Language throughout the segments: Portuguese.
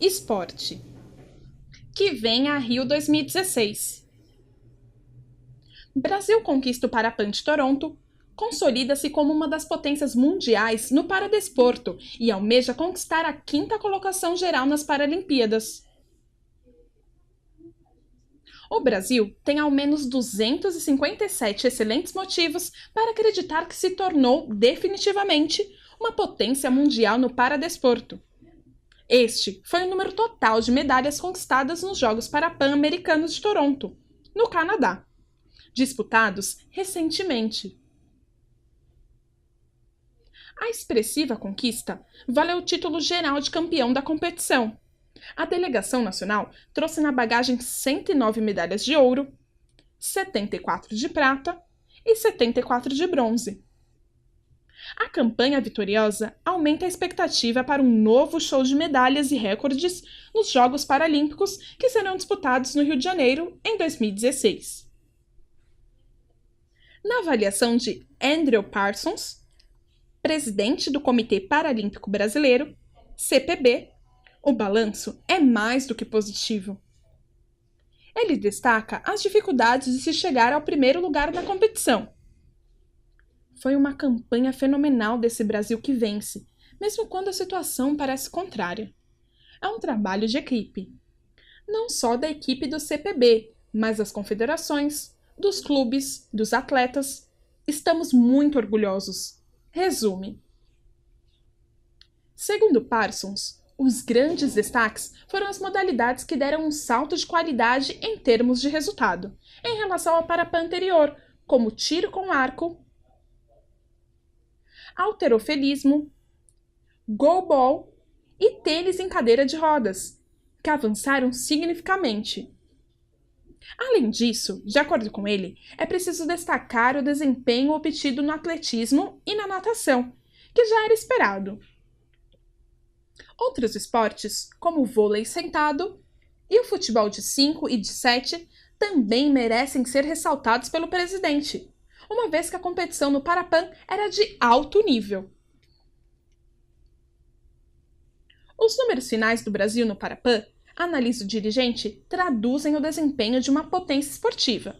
Esporte. Que vem a Rio 2016. Brasil conquista o Parapan de Toronto, consolida-se como uma das potências mundiais no paradesporto e almeja conquistar a 5ª colocação geral nas Paralimpíadas. O Brasil tem ao menos 257 excelentes motivos para acreditar que se tornou definitivamente uma potência mundial no paradesporto. Este foi o número total de medalhas conquistadas nos Jogos Parapan-Americanos de Toronto, no Canadá, disputados recentemente. A expressiva conquista valeu o título geral de campeão da competição. A delegação nacional trouxe na bagagem 109 medalhas de ouro, 74 de prata e 74 de bronze. A campanha vitoriosa aumenta a expectativa para um novo show de medalhas e recordes nos Jogos Paralímpicos que serão disputados no Rio de Janeiro em 2016. Na avaliação de Andrew Parsons, presidente do Comitê Paralímpico Brasileiro, CPB, o balanço é mais do que positivo. Ele destaca as dificuldades de se chegar ao primeiro lugar na competição. Foi uma campanha fenomenal desse Brasil que vence, mesmo quando a situação parece contrária. É um trabalho de equipe. Não só da equipe do CPB, mas das confederações, dos clubes, dos atletas. Estamos muito orgulhosos. Resume. Segundo Parsons, os grandes destaques foram as modalidades que deram um salto de qualidade em termos de resultado, em relação ao Parapan anterior, como tiro com arco, halterofilismo, goalball e tênis em cadeira de rodas, que avançaram significativamente. Além disso, de acordo com ele, é preciso destacar o desempenho obtido no atletismo e na natação, que já era esperado. Outros esportes, como o vôlei sentado e o futebol de 5 e de 7, também merecem ser ressaltados pelo presidente, uma vez que a competição no Parapan era de alto nível. Os números finais do Brasil no Parapan, analisa o dirigente, traduzem o desempenho de uma potência esportiva.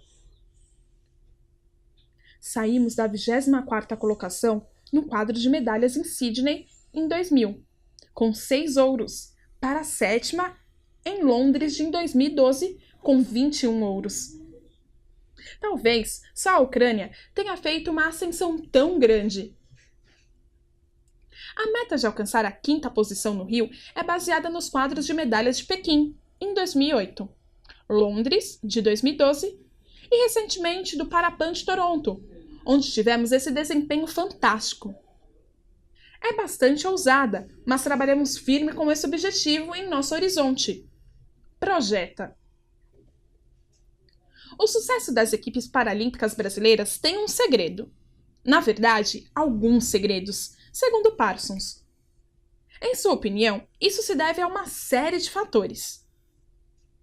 Saímos da 24ª colocação no quadro de medalhas em Sydney em 2000, com 6 ouros, para a 7ª em Londres em 2012, com 21 ouros. Talvez só a Ucrânia tenha feito uma ascensão tão grande. A meta de alcançar a 5ª posição no Rio é baseada nos quadros de medalhas de Pequim, em 2008, Londres, de 2012, e recentemente do Parapan de Toronto, onde tivemos esse desempenho fantástico. É bastante ousada, mas trabalhamos firme com esse objetivo em nosso horizonte. Projeta. O sucesso das equipes paralímpicas brasileiras tem um segredo. Na verdade, alguns segredos, segundo Parsons. Em sua opinião, isso se deve a uma série de fatores.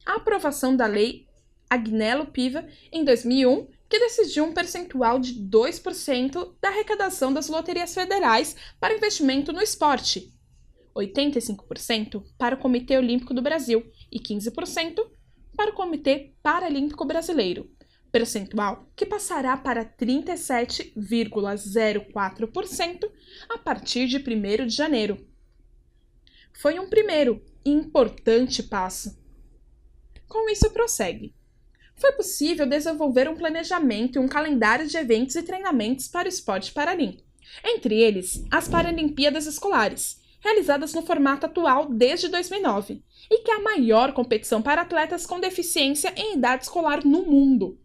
A aprovação da Lei Agnello-Piva em 2001, que decidiu um percentual de 2% da arrecadação das loterias federais para investimento no esporte, 85% para o Comitê Olímpico do Brasil e 15% para o Comitê Paralímpico Brasileiro, percentual que passará para 37,04% a partir de 1º de janeiro. Foi um primeiro e importante passo. Com isso, prossegue. Foi possível desenvolver um planejamento e um calendário de eventos e treinamentos para o esporte paralímpico, entre eles as Paralimpíadas Escolares, realizadas no formato atual desde 2009, e que é a maior competição para atletas com deficiência em idade escolar no mundo.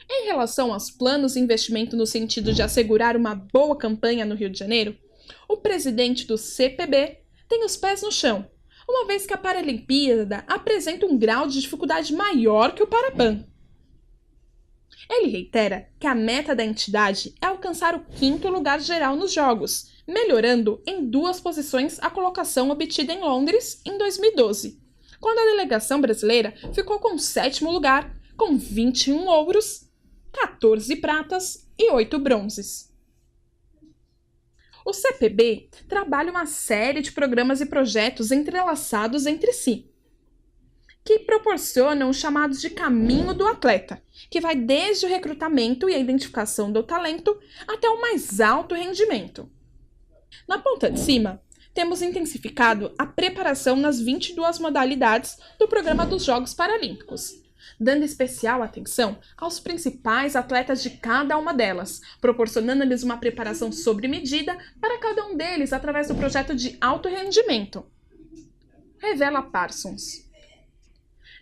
Em relação aos planos de investimento no sentido de assegurar uma boa campanha no Rio de Janeiro, o presidente do CPB tem os pés no chão, uma vez que a Paralimpíada apresenta um grau de dificuldade maior que o Parapan. Ele reitera que a meta da entidade é alcançar o 5º lugar geral nos Jogos, melhorando em 2 posições a colocação obtida em Londres em 2012, quando a delegação brasileira ficou com o 7º lugar, com 21 ouros, 14 pratas e 8 bronzes. O CPB trabalha uma série de programas e projetos entrelaçados entre si, que proporcionam os chamados de caminho do atleta, que vai desde o recrutamento e a identificação do talento até o mais alto rendimento. Na ponta de cima, temos intensificado a preparação nas 22 modalidades do programa dos Jogos Paralímpicos, dando especial atenção aos principais atletas de cada uma delas, proporcionando-lhes uma preparação sob medida para cada um deles através do projeto de alto rendimento. Revela Parsons.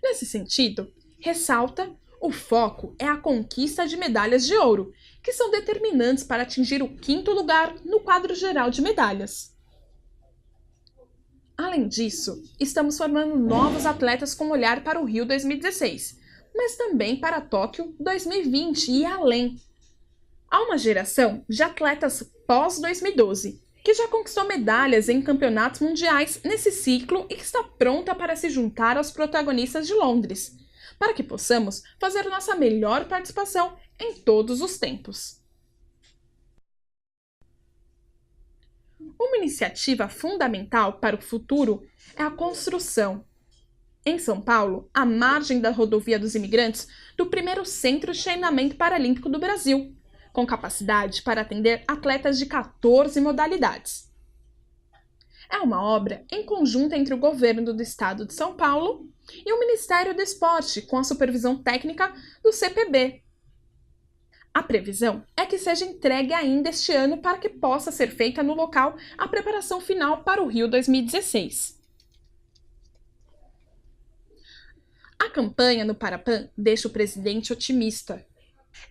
Nesse sentido, ressalta, o foco é a conquista de medalhas de ouro, que são determinantes para atingir o 5º lugar no quadro geral de medalhas. Além disso, estamos formando novos atletas com olhar para o Rio 2016, mas também para Tóquio 2020 e além. Há uma geração de atletas pós-2012, que já conquistou medalhas em campeonatos mundiais nesse ciclo e que está pronta para se juntar aos protagonistas de Londres, para que possamos fazer nossa melhor participação em todos os tempos. Uma iniciativa fundamental para o futuro é a construção, em São Paulo, à margem da Rodovia dos Imigrantes, do primeiro centro de treinamento paralímpico do Brasil, com capacidade para atender atletas de 14 modalidades. É uma obra em conjunto entre o governo do estado de São Paulo e o Ministério do Esporte, com a supervisão técnica do CPB. A previsão é que seja entregue ainda este ano para que possa ser feita no local a preparação final para o Rio 2016. A campanha no Parapan deixa o presidente otimista.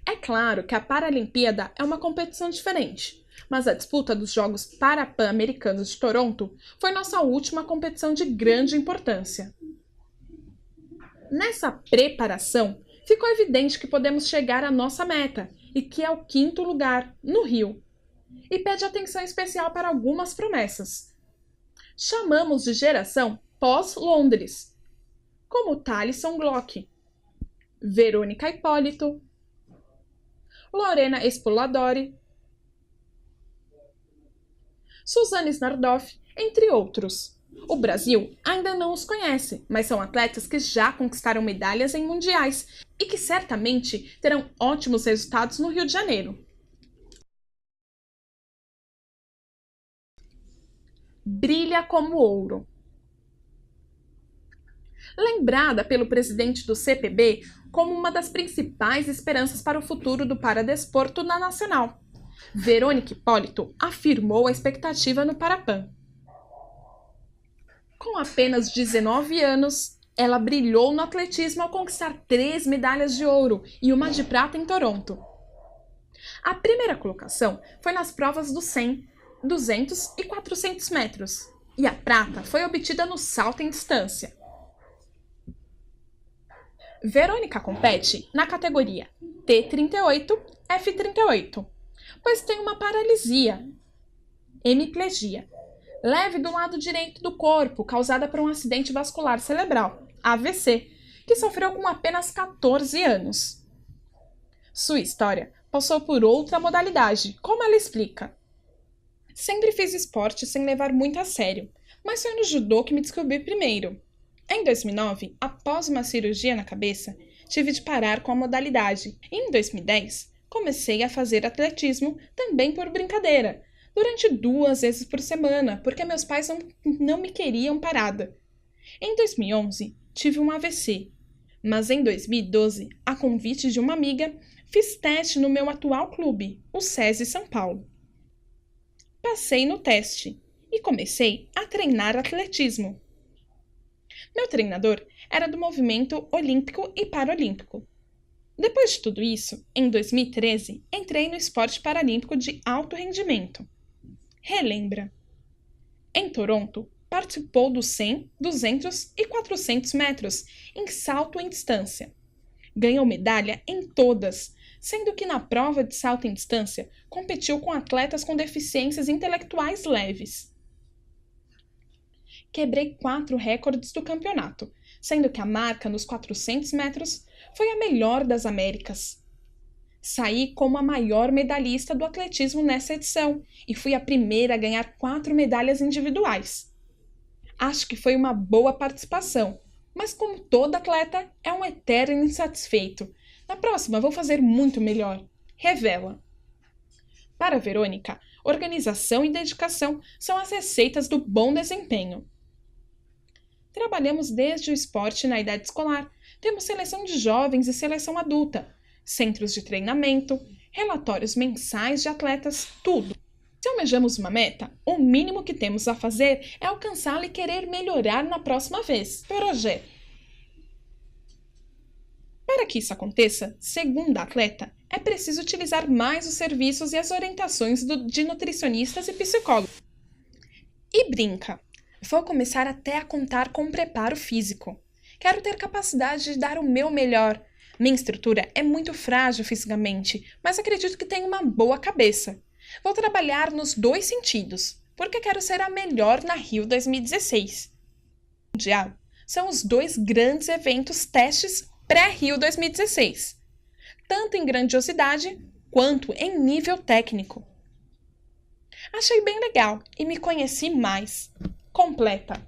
É claro que a Paralimpíada é uma competição diferente, mas a disputa dos Jogos Parapan-Americanos de Toronto foi nossa última competição de grande importância. Nessa preparação, ficou evidente que podemos chegar à nossa meta, e que é o 5º lugar, no Rio, e pede atenção especial para algumas promessas. Chamamos de geração pós-Londres, como Thalisson Glock, Verônica Hipólito, Lorena Spoladori, Suzane Snardoff, entre outros. O Brasil ainda não os conhece, mas são atletas que já conquistaram medalhas em mundiais e que certamente terão ótimos resultados no Rio de Janeiro. Brilha como ouro. Lembrada pelo presidente do CPB como uma das principais esperanças para o futuro do paradesporto na nacional, Verônica Hipólito afirmou a expectativa no Parapan. Com apenas 19 anos, ela brilhou no atletismo ao conquistar 3 medalhas de ouro e uma de prata em Toronto. A primeira colocação foi nas provas dos 100, 200 e 400 metros, e a prata foi obtida no salto em distância. Verônica compete na categoria T38, F38, pois tem uma paralisia, hemiplegia, leve do lado direito do corpo, causada por um acidente vascular cerebral, AVC, que sofreu com apenas 14 anos. Sua história passou por outra modalidade, como ela explica. Sempre fiz esporte sem levar muito a sério, mas foi no judô que me descobri primeiro. Em 2009, após uma cirurgia na cabeça, tive de parar com a modalidade. E em 2010, comecei a fazer atletismo também por brincadeira, durante 2 vezes por semana, porque meus pais não me queriam parada. Em 2011, tive um AVC, mas em 2012, a convite de uma amiga, fiz teste no meu atual clube, o SESI São Paulo. Passei no teste e comecei a treinar atletismo. Meu treinador era do movimento olímpico e paralímpico. Depois de tudo isso, em 2013, entrei no esporte paralímpico de alto rendimento. Relembra. Em Toronto, participou dos 100, 200 e 400 metros em salto em distância. Ganhou medalha em todas, sendo que na prova de salto em distância competiu com atletas com deficiências intelectuais leves. Quebrei 4 recordes do campeonato, sendo que a marca nos 400 metros foi a melhor das Américas. Saí como a maior medalhista do atletismo nessa edição e fui a primeira a ganhar 4 medalhas individuais. Acho que foi uma boa participação, mas como todo atleta, é um eterno insatisfeito. Na próxima vou fazer muito melhor. Revela. Para Verônica, organização e dedicação são as receitas do bom desempenho. Trabalhamos desde o esporte na idade escolar, temos seleção de jovens e seleção adulta, centros de treinamento, relatórios mensais de atletas, tudo. Se almejamos uma meta, o mínimo que temos a fazer é alcançá-la e querer melhorar na próxima vez. Projeto. Para que isso aconteça, segundo a atleta, é preciso utilizar mais os serviços e as orientações de nutricionistas e psicólogos. E brinca. Vou começar até a contar com preparo físico. Quero ter capacidade de dar o meu melhor. Minha estrutura é muito frágil fisicamente, mas acredito que tenho uma boa cabeça. Vou trabalhar nos 2 sentidos, porque quero ser a melhor na Rio 2016. Mundial são os 2 grandes eventos testes pré-Rio 2016, tanto em grandiosidade quanto em nível técnico. Achei bem legal e me conheci mais. Completa.